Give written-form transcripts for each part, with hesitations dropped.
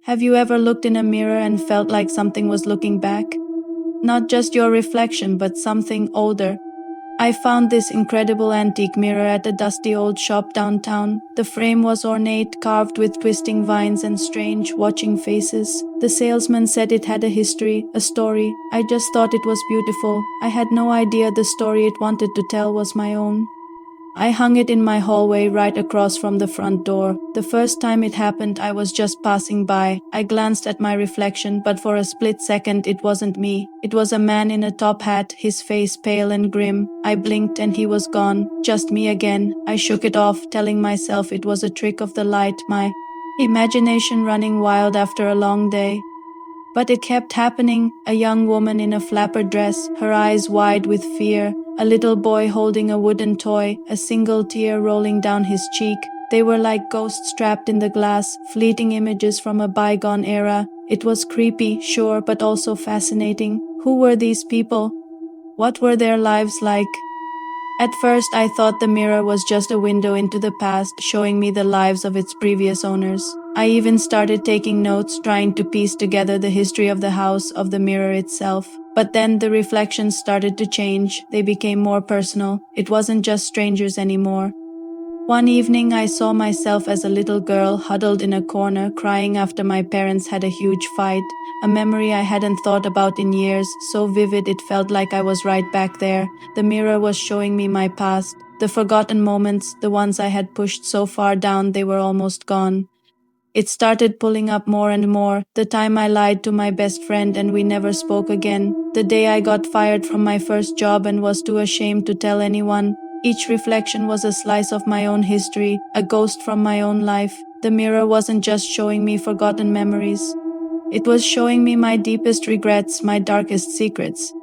Have you ever looked in a mirror and felt like something was looking back? Not just your reflection, but something older. I found this incredible antique mirror at a dusty old shop downtown. The frame was ornate, carved with twisting vines and strange, watching faces. The salesman said it had a history, a story. I just thought it was beautiful. I had no idea the story it wanted to tell was my own. I hung it in my hallway right across from the front door. The first time it happened, I was just passing by. I glanced at my reflection, but for a split second it wasn't me. It was a man in a top hat, his face pale and grim. I blinked and he was gone. Just me again. I shook it off, telling myself it was a trick of the light, my imagination running wild after a long day. But it kept happening. A young woman in a flapper dress, her eyes wide with fear. A little boy holding a wooden toy, a single tear rolling down his cheek. They were like ghosts trapped in the glass, fleeting images from a bygone era. It was creepy, sure, but also fascinating. Who were these people? What were their lives like? At first, I thought the mirror was just a window into the past, showing me the lives of its previous owners. I even started taking notes, trying to piece together the history of the house, of the mirror itself. But then the reflections started to change. They became more personal. It wasn't just strangers anymore. One evening, I saw myself as a little girl huddled in a corner, crying after my parents had a huge fight. A memory I hadn't thought about in years, so vivid it felt like I was right back there. The mirror was showing me my past, the forgotten moments, the ones I had pushed so far down they were almost gone. It started pulling up more and more, the time I lied to my best friend and we never spoke again, the day I got fired from my first job and was too ashamed to tell anyone. Each reflection was a slice of my own history, a ghost from my own life. The mirror wasn't just showing me forgotten memories. It was showing me my deepest regrets, my darkest secrets.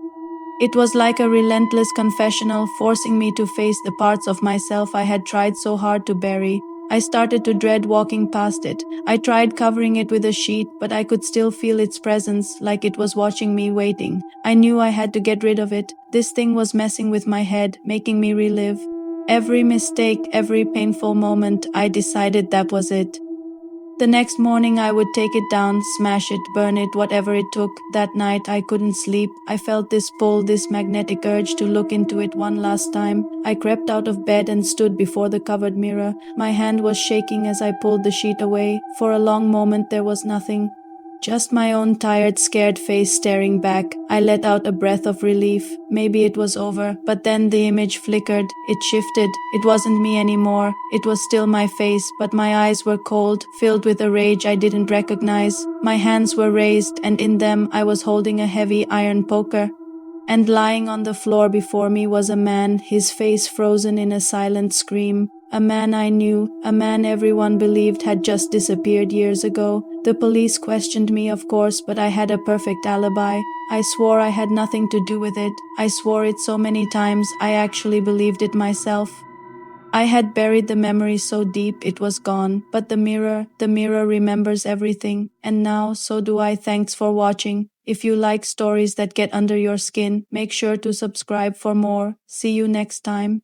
It was like a relentless confessional, forcing me to face the parts of myself I had tried so hard to bury. I started to dread walking past it. I tried covering it with a sheet, but I could still feel its presence, like it was watching me, waiting. I knew I had to get rid of it. This thing was messing with my head, making me relive every mistake, every painful moment. I decided that was it. The next morning I would take it down, smash it, burn it, whatever it took. That night I couldn't sleep. I felt this pull, this magnetic urge to look into it one last time. I crept out of bed and stood before the covered mirror. My hand was shaking as I pulled the sheet away. For a long moment there was nothing. Just my own tired, scared face staring back. I let out a breath of relief. Maybe it was over, but then the image flickered. It shifted. It wasn't me anymore. It was still my face, but my eyes were cold, filled with a rage I didn't recognize. My hands were raised, and in them I was holding a heavy iron poker. And lying on the floor before me was a man, his face frozen in a silent scream. A man I knew, a man everyone believed had just disappeared years ago. The police questioned me, of course, but I had a perfect alibi. I swore I had nothing to do with it. I swore it so many times, I actually believed it myself. I had buried the memory so deep it was gone, but the mirror remembers everything. And now, so do I. Thanks for watching. If you like stories that get under your skin, make sure to subscribe for more. See you next time.